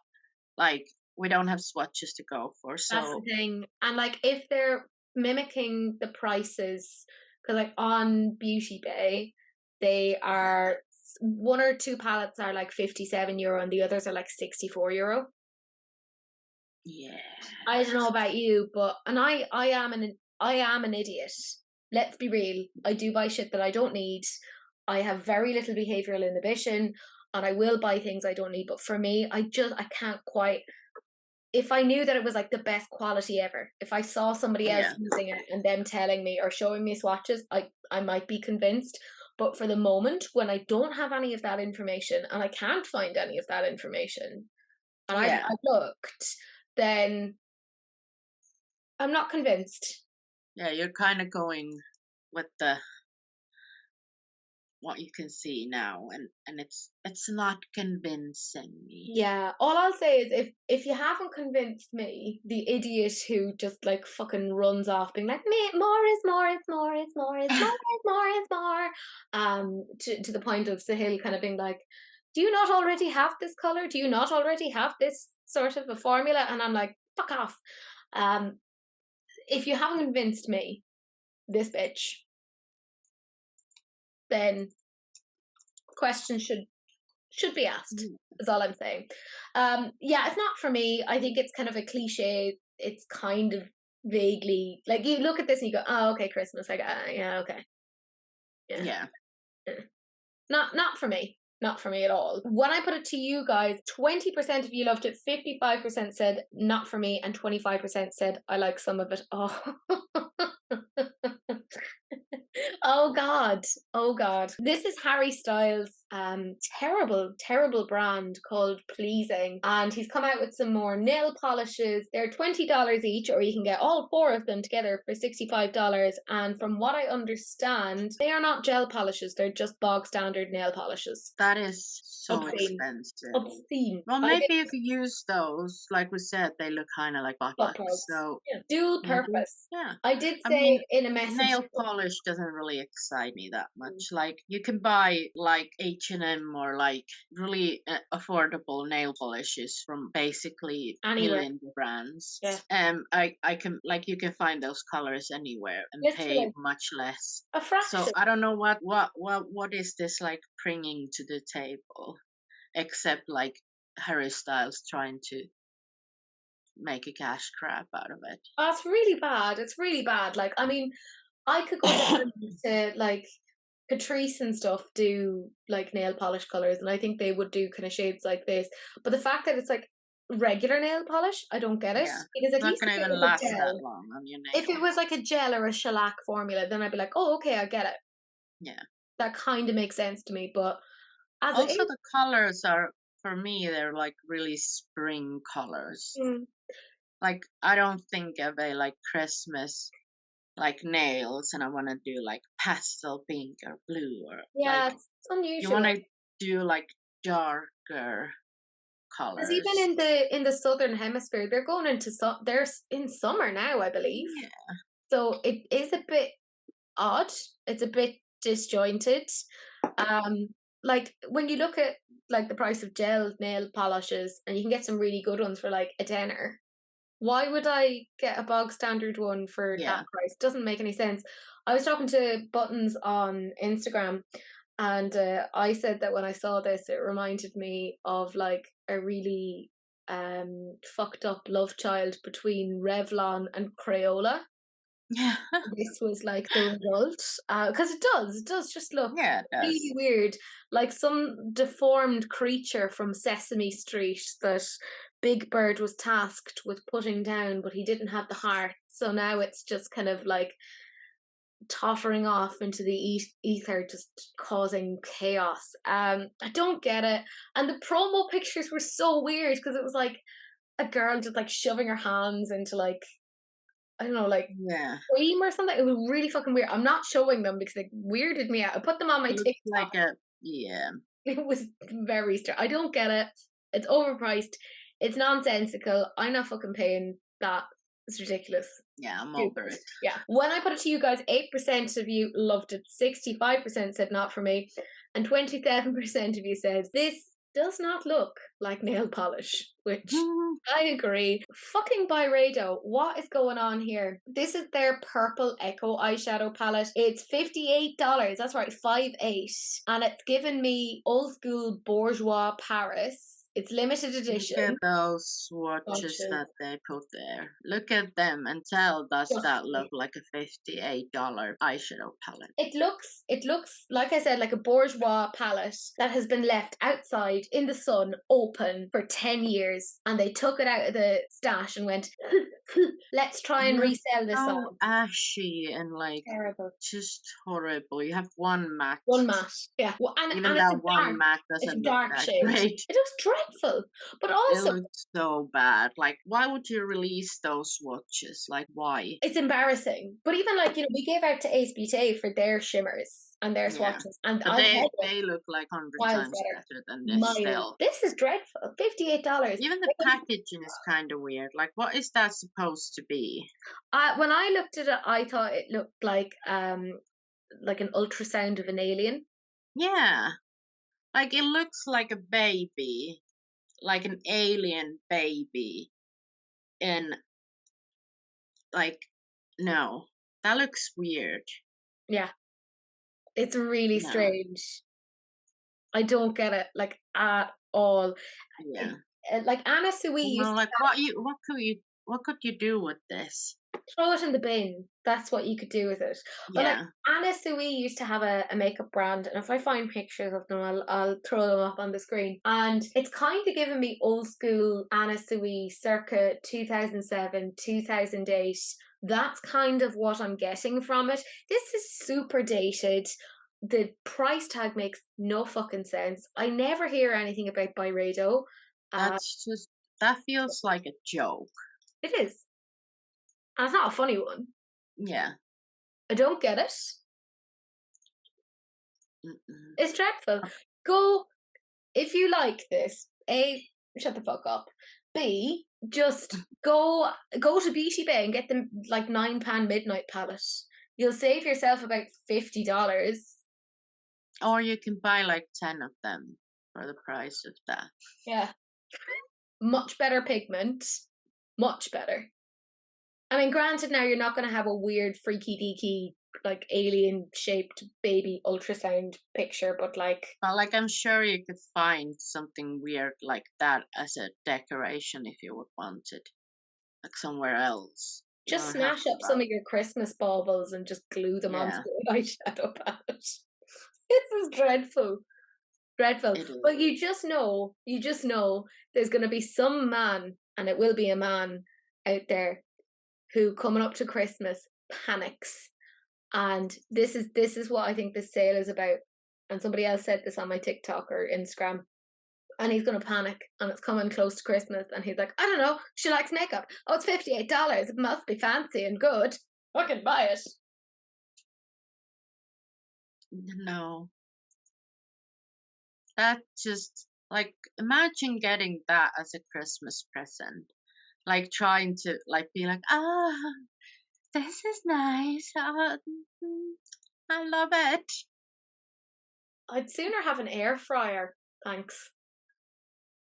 like, we don't have swatches to go for. So that's the thing. And like, if they're mimicking the prices, because like on Beauty Bay, they are one or two palettes are like €57 and the others are like €64. yeah, I don't know about you, but I am an idiot. Let's be real. I do buy shit that I don't need. I have very little behavioral inhibition, and I will buy things I don't need. But for me, I can't quite. If I knew that it was like the best quality ever, if I saw somebody else using it and them telling me or showing me swatches, I might be convinced. But for the moment, when I don't have any of that information and I can't find any of that information, and I've looked, then I'm not convinced. Yeah, you're kind of going with the what you can see now, and it's not convincing me. Yeah, all I'll say is if you haven't convinced me, the idiot who just like fucking runs off being like, more is more, it's more, it's more, it's more, it's more, it's more, to the point of Sahil kind of being like, do you not already have this color? Do you not already have this sort of a formula? And I'm like, fuck off. If you haven't convinced me, this bitch, then questions Should be asked. Mm. Is all I'm saying. Yeah, it's not for me. I think it's kind of a cliche. It's kind of vaguely like you look at this and you go, "Oh, okay, Christmas." Like, yeah, okay, yeah. Yeah. Not for me. Not for me at all. When I put it to you guys, 20% of you loved it, 55% said not for me, and 25% said I like some of it. Oh. Oh God. Oh God. This is Harry Styles' terrible, terrible brand called Pleasing. And he's come out with some more nail polishes. They're $20 each, or you can get all four of them together for $65. And from what I understand, they are not gel polishes, they're just bog standard nail polishes. That is so Obscene. expensive. Obscene. Well, I maybe get you could use those. Like we said, they look kind of like butt butt plugs. plugs. So Yeah. Dual maybe, purpose. yeah. I did I say mean, in a message. nail polish doesn't really excite me that much. Like you can buy like H&M or like really affordable nail polishes from basically Anywhere. million brands. Yeah. I can like you can find those colors anywhere and pay Literally. much less. A fraction. So I don't know what is this like bringing to the table, except like Harry Styles trying to make a cash grab out of it. Oh, it's really bad. It's really bad. Like, I mean, I could go down to like Catrice and stuff do like nail polish colors, and I think they would do kind of shades like this. But the fact that it's like regular nail polish, I don't get it. Yeah, Because it's at not least gonna if it even was a last that gel, long on your if it nail. was like a gel or a shellac formula, then I'd be like, oh, okay, I get it. Yeah. That kind of makes sense to me. But as it Also, is, the colors are, for me, they're like really spring colors. mm, Like, I don't think of a like Christmas like nails and I want to do like pastel pink or blue or yeah, like it's you want unusual. to do like darker Because even colors. in the southern hemisphere, they're going into they're in summer now, I believe. Yeah. So it is a bit odd. It's a bit disjointed. Um, like when you look at like the price of gel nail polishes, and you can get some really good ones for like a tenner. Why would I get a bog standard one for Yeah. that price? Doesn't make any sense. I was talking to Buttons on Instagram, and I said that when I saw this, it reminded me of like a really fucked up love child between Revlon and Crayola. Yeah. This was like the result, because it does just look Yeah, it really does. weird, like some deformed creature from Sesame Street that Big Bird was tasked with putting down, but he didn't have the heart. So now it's just kind of like tottering off into the ether, just causing chaos. I don't get it. And the promo pictures were so weird because it was like a girl just like shoving her hands into like I don't know, like Yeah. cream or something. It was really fucking weird. I'm not showing them because they weirded me out. I put them on my It looks TikTok. like a, yeah. It was very strange. I don't get it. It's overpriced. It's nonsensical. I'm not fucking paying that. It's ridiculous. Yeah, I'm over it. Yeah. When I put it to you guys, 8% of you loved it, 65% said not for me, and 27% of you said this does not look like nail polish, which I agree. Fucking Byredo, what is going on here? This is their purple Echo eyeshadow palette. It's $58. That's right, 58. And it's given me old school bourgeois Paris. It's limited edition. Look at those swatches that they put there. Look at them and tell, does that look like a $58 eyeshadow palette? It looks like I said, like a bourgeois palette that has been left outside in the sun open for 10 years, and they took it out of the stash and went, let's try and resell this so on. ashy and like Terrible. just horrible. You have one matte. One matte, yeah. Well, and Even it's that a one dark, matte it's a doesn't look dark that shade. great. It looks dreadful, but It also looks so bad. Like, why would you release those swatches? Like, why? it's embarrassing. But even like we gave out to Ace Beauté for their shimmers and their swatches, and but I've had they look like 100 miles times better than this miles. still. This is dreadful. $58. Even the packaging is kind of weird. Like, what is that supposed to be? When I looked at it, I thought it looked like an ultrasound of an alien. Yeah, like it looks like a baby, like an alien baby. And like, no, that looks weird. Yeah, it's really No. strange. I don't get it, like, at all. Yeah. Like, Anna Sui You used know, to like what could you do with this? throw it in the bin. That's what you could do with it. But, like, Yeah. Anna Sui used to have a makeup brand, and if I find pictures of them, I'll throw them up on the screen. And it's kind of giving me old school Anna Sui circa 2007, 2008. That's kind of what I'm getting from it. This is super dated. The price tag makes no fucking sense. I never hear anything about Byredo. Uh, That feels like a joke. it is. And it's not a funny one. Yeah. I don't get it. Mm-mm. It's dreadful. Go, if you like this, A, shut the fuck up. B, just go to Beauty Bay and get them like £9 midnight palette. You'll save yourself about $50. Or you can buy like 10 of them for the price of that. Yeah. Much better pigment. Much better. I mean, granted, now you're not going to have a weird, freaky deaky, like alien shaped baby ultrasound picture, but like, But like I'm sure you could find something weird like that as a decoration if you would want it. Like somewhere else. You just don't have smash to up buy. some of your Christmas baubles and just glue them onto Yeah, the eyeshadow palette. This is dreadful. Dreadful. it is. But you just know there's going to be some man, and it will be a man out there who coming up to Christmas panics. And this is what I think this sale is about. And somebody else said this on my TikTok or Instagram. And he's gonna panic, and it's coming close to Christmas, and he's like, I don't know, she likes makeup. Oh, it's $58. It must be fancy and good. Fucking buy it. No. That just like imagine getting that as a Christmas present. Like trying to like be like, ah, this is nice. I love it. I'd sooner have an air fryer, thanks.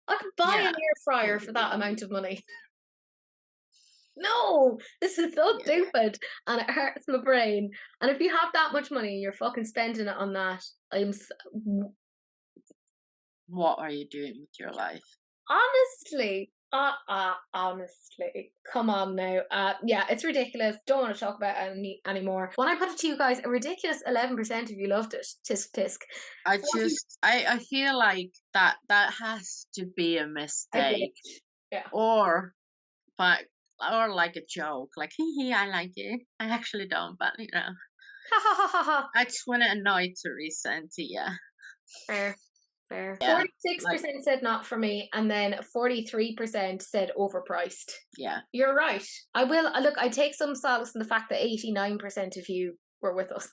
I could buy Yeah. an air fryer for that amount of money. No, this is so Yeah. stupid, and it hurts my brain. And if you have that much money and you're fucking spending it on that, What are you doing with your life? honestly, honestly, come on now. Yeah, it's ridiculous. Don't want to talk about it anymore. When I put it to you guys, a ridiculous 11% of you loved it. Tisk tisk. I feel like that has to be a I did. mistake Yeah. or but or like a joke like hee hee I like it. I actually don't, but you know, Ha ha ha ha ha. I just want to annoy Teresa and Tia. Fair. Fair. Yeah, like 46% said not for me, and then 43% said overpriced. yeah. You're right. I will look. I take some solace in the fact that 89% of you were with us.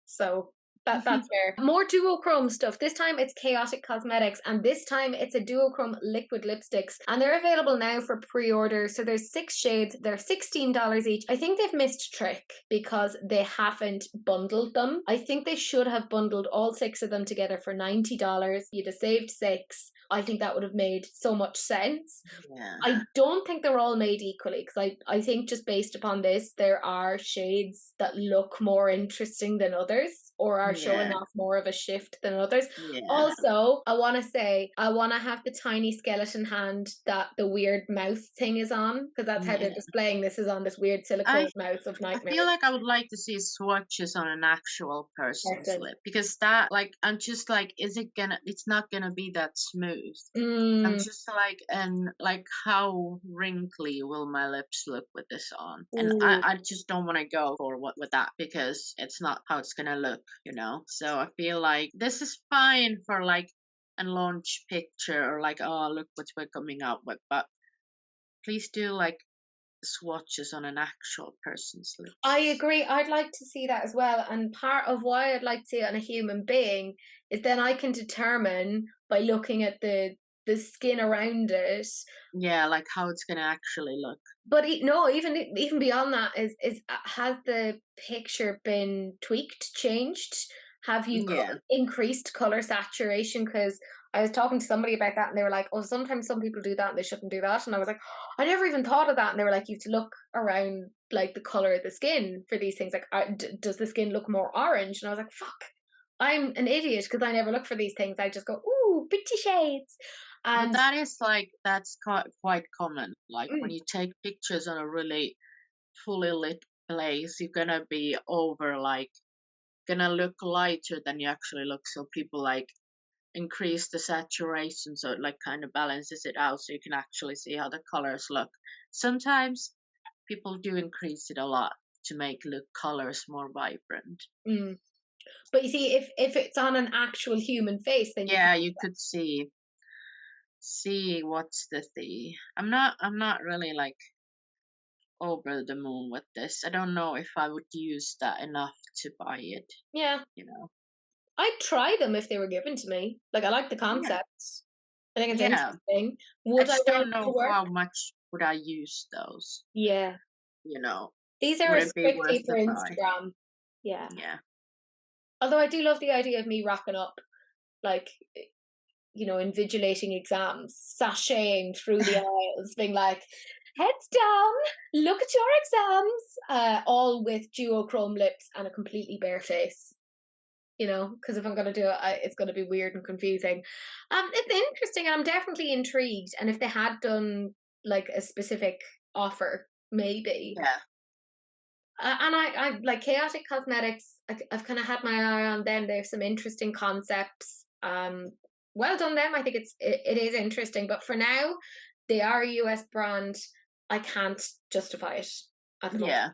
So that's fair. More duochrome stuff. This time it's Chaotic Cosmetics, and this time it's a duochrome liquid lipsticks, and they're available now for pre-order. So there's 6 shades. They're $16 each. I think they've missed a trick because they haven't bundled them. I think they should have bundled all 6 of them together for $90. You'd have saved 6. I think that would have made so much sense. Yeah. I don't think they're all made equally, because I think just based upon this, there are shades that look more interesting than others, or are showing Yeah. off more of a shift than others. Yeah. Also, I want to say, I want to have the tiny skeleton hand that the weird mouth thing is on, because that's how they're Yeah. displaying this, is on this weird silicone mouth of I nightmares. feel like I would like to see swatches on an actual person's lip because that, like, I'm just like, it's not gonna be that smooth. I'm just like, and like, how wrinkly will my lips look with this on? And I just don't want to go for what with that because it's not how it's gonna look, you know? So I feel like this is fine for like a launch picture or like, oh, look what we're coming out with, but please do like swatches on an actual person's lips. I agree. I'd like to see that as well. And part of why I'd like to see it on a human being is then I can determine by looking at the skin around it. Yeah, like how it's gonna actually look. But no, even beyond that is has the picture been tweaked, changed? Have you Yeah. increased color saturation? Because I was talking to somebody about that, and they were like, "Oh, sometimes some people do that, and they shouldn't do that." And I was like, "I never even thought of that." And they were like, "You have to look around like the color of the skin for these things. Like, does the skin look more orange?" And I was like, "Fuck, I'm an idiot because I never look for these things. I just go, ooh, pretty shades. But And that is like that's quite common. Like when mm, you take pictures on a really fully lit place, you're gonna be over like gonna look lighter than you actually look. So people like increase the saturation so it like kind of balances it out so you can actually see how the colors look. Sometimes people do increase it a lot to make look colors more vibrant. mm. But you see, if it's on an actual human face, then you can. Yeah, you could see what's the I'm not really like over the moon with this. I don't know if I would use that enough to buy it, Yeah, you know. I'd try them if they were given to me. Like I like the Yeah. concept. I think it's Yeah. interesting. I Would I just wear don't them know to work? how much would I use those, Yeah. you know. These are Would it be worth strictly for the buy? Instagram. Yeah. Yeah. Although I do love the idea of me rocking up, like, invigilating exams, sashaying through the aisles, being like, heads down, look at your exams, all with duochrome lips and a completely bare face. Because if I'm going to do it, it's going to be weird and confusing. It's interesting, and I'm definitely intrigued. And if they had done like a specific offer, maybe. Yeah. And I like Chaotic Cosmetics. I've kind of had my eye on them. They have some interesting concepts. Well done them. I think it is interesting. But for now, they are a US brand. I can't justify it at the moment. Yeah.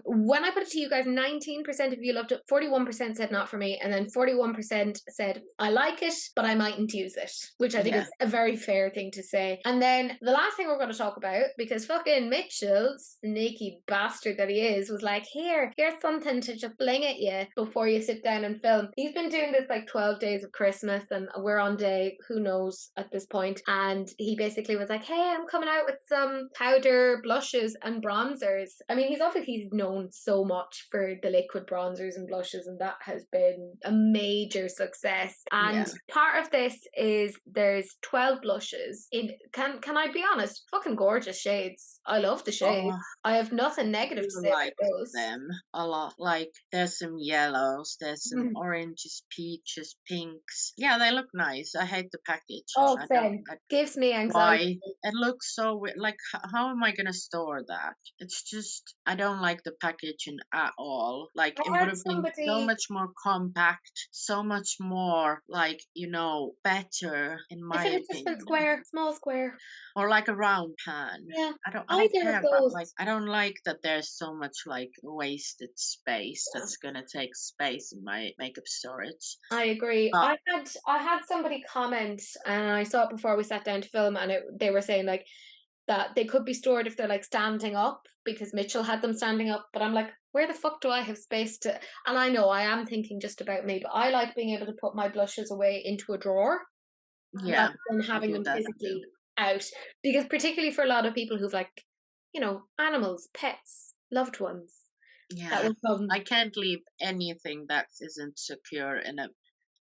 When I put it to you guys, 19% of you loved it, 41% said not for me, and then 41% said, I like it, but I mightn't use it, which I think Yeah. is a very fair thing to say. And then the last thing we're going to talk about, because fucking Mitchell, sneaky bastard that he is, was like, here's something to just bling at you before you sit down and film. He's been doing this like 12 days of Christmas, and we're on day, who knows at this point. And he basically was like, hey, I'm coming out with some powder, blushes, and bronzers. I mean, he's known so much for the liquid bronzers and blushes, and that has been a major success. And Yeah. part of this is there's 12 blushes. Can I be honest? Fucking gorgeous shades. I love the shades. Oh, I have nothing I negative do to say like about those. them a lot. Like there's some yellows, there's some Mm. oranges, peaches, pinks. Yeah, they look nice. I hate the packaging. Oh, I don't same. Gives me anxiety. why it looks so weird. Like how am I gonna store that? It's just I don't like the packaging at all. Like it I would had have been so somebody. much more compact, so much more like better in If my it had just been opinion. square, small square. Or like a round pan. Yeah. I don't Either of care, but those. like I don't like that there's so much like wasted space that's gonna take space in my makeup storage. I agree. But I had somebody comment, and I saw it before we sat down to film, and they were saying like that they could be stored if they're like standing up because Mitchell had them standing up. But I'm like, where the fuck do I have space to? And I know I am thinking just about me, but I like being able to put my blushes away into a drawer yeah, rather than I having do them that too. physically out. Because particularly for a lot of people who've like, animals, pets, loved ones that Yeah. will come. I can't leave anything that isn't secure in a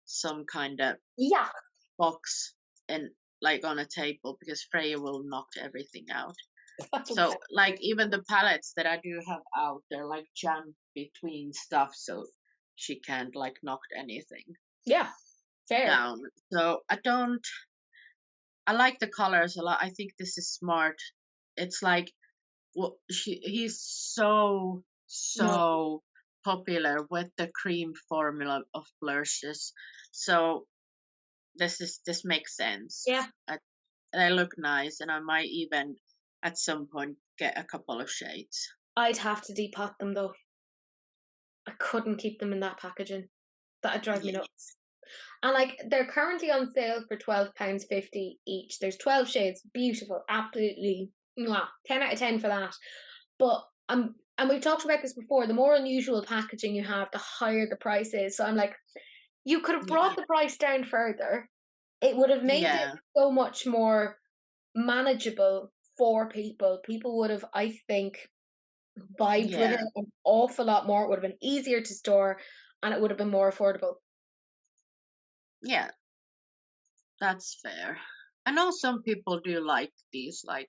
some kind of Yeah, box and like on a table because Freya will knock everything out. that's So okay. like even the palettes that I do have out, they're like jammed between stuff so she can't like knock anything Yeah, fair. down. So I like the colors a lot. I think this is smart. It's like he's so No, so popular with the cream formula of blushes. So this makes sense. yeah. They look nice, and I might even at some point get a couple of shades. I'd have to depot them though. I couldn't keep them in that packaging. That'd drive me Yeah, nuts. And like they're currently on sale for £12.50 each. There's 12 shades, beautiful, absolutely 10 out of 10 for that. But and we've talked about this before, the more unusual packaging you have, the higher the price is. So I'm like, you could have yeah, brought the price down further. It would have made it yeah, so much more manageable for people. People would have, I think, vibed with it yeah, an awful lot more. It would have been easier to store, and it would have been more affordable. yeah. That's fair. I know some people do like these like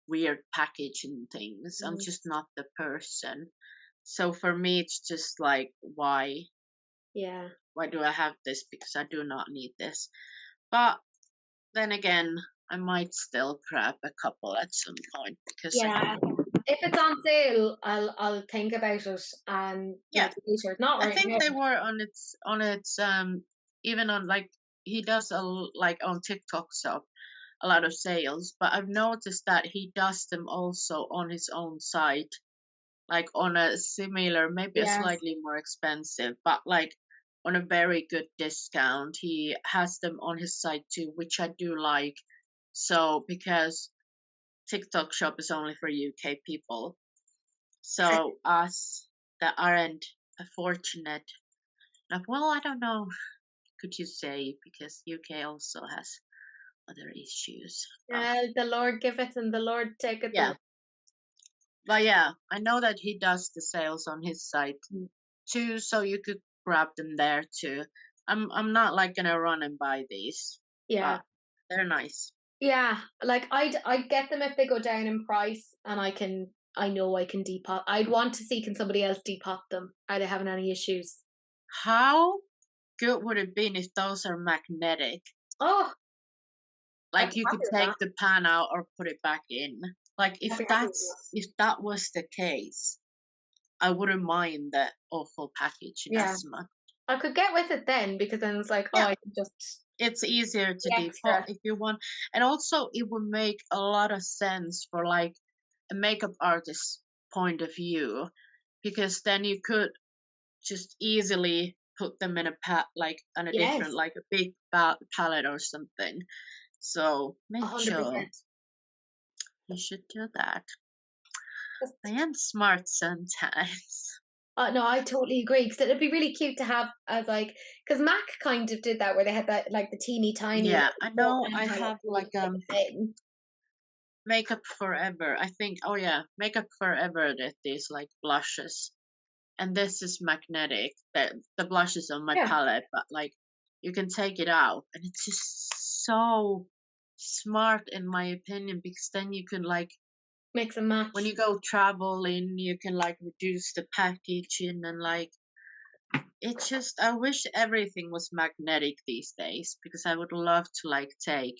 weird packaging things. I'm Mm. just not the person. So for me, it's just like why? Yeah. Why do I have this? Because I do not need this. But then again, I might still grab a couple at some point because Yeah. If it's on sale, I'll think about it and yeah, like later. Not I right think now. they were on its even on like he does like on TikTok stuff a lot of sales, but I've noticed that he does them also on his own site, like on a similar, maybe a Yes. slightly more expensive, but like on a very good discount. He has them on his site too, which I do like. So because TikTok shop is only for UK people, so us that aren't fortunate, well, I don't know, could you say, because UK also has other issues. The Lord giveth and the Lord taketh Yeah, away. but yeah, I know that he does the sales on his site Mm. too, so you could grab them there too. I'm not like gonna run and buy these, Yeah. but they're nice. Yeah. Like I'd get them if they go down in price and I know I can depot. I'd want to see can somebody else depot them. Are they having any issues? How good would it be if those are magnetic? Oh, I'd Like be you happy could with that. take the pan out or put it back in. Like I'd be happy with that. if that was the case, I wouldn't mind the awful packaging Yeah. as much. I could get with it then because then it's like, oh, Yeah, I can just it's easier to the depot extra. if you want, and also it would make a lot of sense for like a makeup artist's point of view, because then you could just easily put them in a like on a different, Yes, like a big palette or something. So maybe 100%. you should do that. I Just am smart sometimes. no, I totally agree because it'd be really cute to have as like because Mac kind of did that where they had that like the teeny tiny Yeah, little I four know. I hand palette have so you like could put it in. Makeup Forever. I think. Oh yeah, Makeup Forever did these like blushes, and this is magnetic. The blush is on my Yeah, palette, but like you can take it out, and it's just so smart in my opinion, because then you can like mix and when match. you go traveling, you can like reduce the packaging, and like it's just I wish everything was magnetic these days, because I would love to like take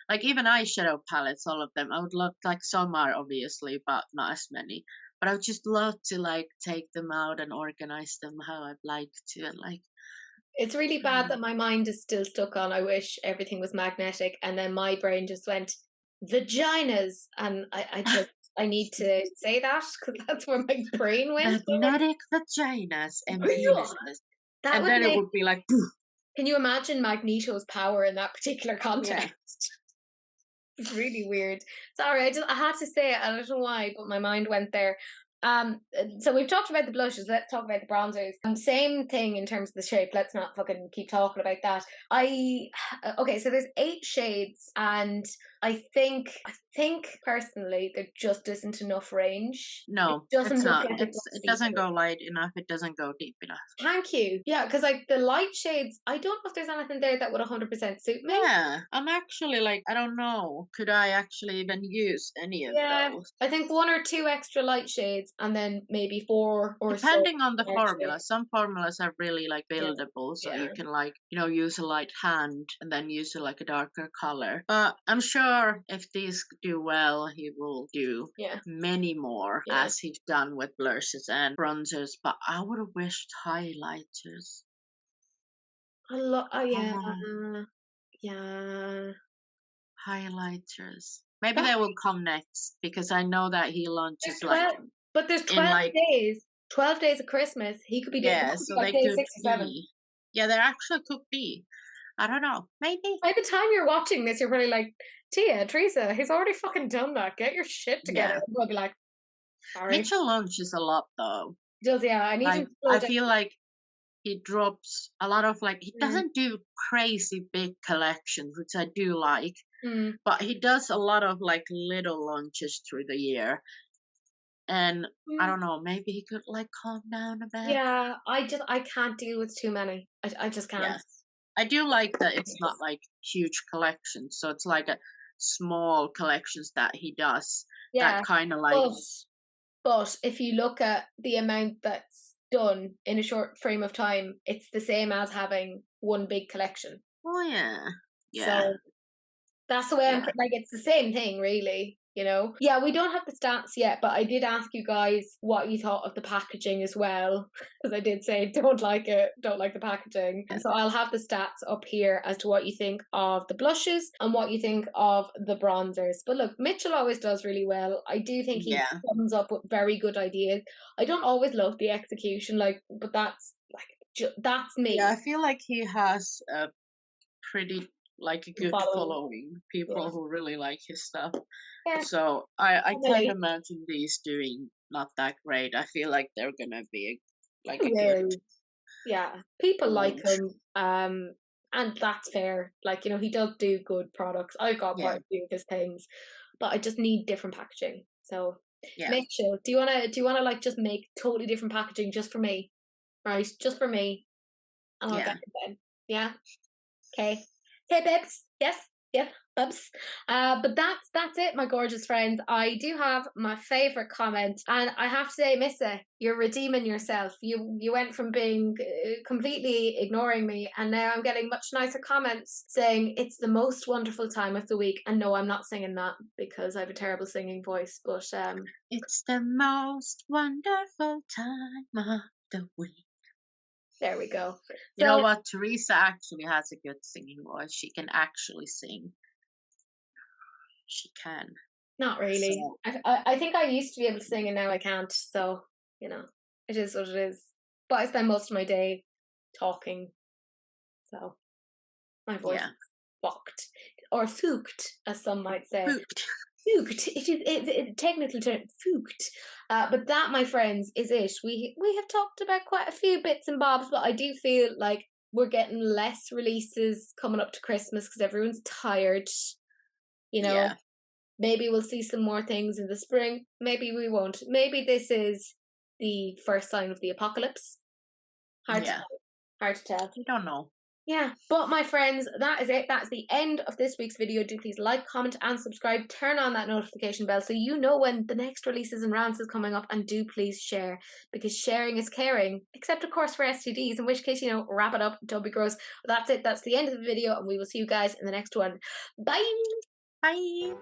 like even eyeshadow palettes, all of them. I would love, like some are obviously, but not as many. But I would just love to like take them out and organize them how I'd like to, and like It's really bad mm, that my mind is still stuck on I wish everything was magnetic and then my brain just went vaginas and I just I need to say that because that's where my brain went with magnetic vaginas and it. penises, That and would then it make would be like poof. can you imagine Magneto's power in that particular Yeah. context? It's really weird. Sorry, I had to say it. I don't know why, but my mind went there. So we've talked about the blushes. Let's talk about the bronzers. Same thing in terms of the shape. Let's not fucking keep talking about that. Okay. So there's 8 shades, and I think personally there just isn't enough range. It No, doesn't it's look not. like it wants It to be doesn't there. go light enough. It doesn't go deep enough. Thank you. Yeah, because like the light shades, I don't know if there's anything there that would 100% suit me. Yeah, I'm actually like, I don't know. Could I actually even use any of Yeah, those? I think 1 or 2 extra light shades and then maybe 4 or so Depending on the dark formula. shades. Some formulas are really like Yeah, buildable, so you yeah, can like, use a light hand and then use like a darker color. But I'm sure if these do well, he will do yeah, many more yeah. as he's done with blushes and bronzers. But I would have wished highlighters. Oh, yeah, Oh, yeah. highlighters. Maybe That they will come next, because I know that he there's launches like 12 but there's in 12 like, days. 12 days of Christmas. He could be that yeah, could be so like they day could 6 or 7. be. Yeah, there actually could be. I don't know. Maybe. By the time you're watching this, you're probably like, Tia, Teresa, he's already fucking done that. Get your shit together. Yeah. And we'll be like, sorry. Mitchell launches a lot though. Does yeah, I need him Like to slow I down. feel like he drops a lot of, like, he Mm, doesn't do crazy big collections, which I do like, mm, but he does a lot of like little launches through the year. And I mm. don't know, maybe he could like calm down a bit. Yeah, I can't deal with too many. I just can't. Yes. I do like that it's not like huge collections, so it's like a small collections that he does that Yeah, kind of like but but if you look at the amount that's done in a short frame of time, it's the same as having one big collection. Oh yeah. Yeah. So that's the way I'm Yeah. like, it's the same thing, really. Yeah, we don't have the stats yet, but I did ask you guys what you thought of the packaging as well, because I did say don't like it, don't like the packaging. Yeah. So I'll have the stats up here as to what you think of the blushes and what you think of the bronzers. But look, Mitchell always does really well. I do think he Yeah. comes up with very good ideas. I don't always love the execution, but that's that's Yeah, me I feel like he has a pretty like a good following. following, people Yeah, who really like his stuff. yeah, So I can't Emily. imagine these doing not that great. I feel like they're gonna be like a good Will. Yeah, people like launch. him, and that's fair. Like, he does do good products. I got Yeah. quite a few of his things, but I just need different packaging. So, Yeah. Mitchell, do you wanna like just make totally different packaging just for me, right? Just for me, and I'll Yeah. get it then. Yeah. Okay. Hey, babes. Yes. Yeah, babes. But that's it, my gorgeous friends. I do have my favorite comment, and I have to say, Missa, you're redeeming yourself. You went from being completely ignoring me, and now I'm getting much nicer comments saying it's the most wonderful time of the week. And no, I'm not singing that because I have a terrible singing voice. But It's the most wonderful time of the week. there we go. You know So what? Teresa actually has a good singing voice. She can actually sing. She can. not really. So I think I used to be able to sing, and now I can't. So it is what it is. But I spend most of my day talking, so my voice yeah. is fucked or fooked, as some might say. Pooped. Fooked. It technical term, fooked. But that, my friends, is it. We have talked about quite a few bits and bobs, but I do feel like we're getting less releases coming up to Christmas because everyone's tired. You know, Yeah. maybe we'll see some more things in the spring. Maybe we won't. Maybe this is the first sign of the apocalypse. Hard to Yeah. tell. Hard to tell. I don't know. Yeah, but my friends, that is it. That's the end of this week's video. Do please like, comment, and subscribe. Turn on that notification bell so you know when the next releases and rants is coming up. And do please share, because sharing is caring. Except, of course, for STDs, in which case, wrap it up. Don't be gross. But that's it. That's the end of the video, and we will see you guys in the next one. Bye! Bye.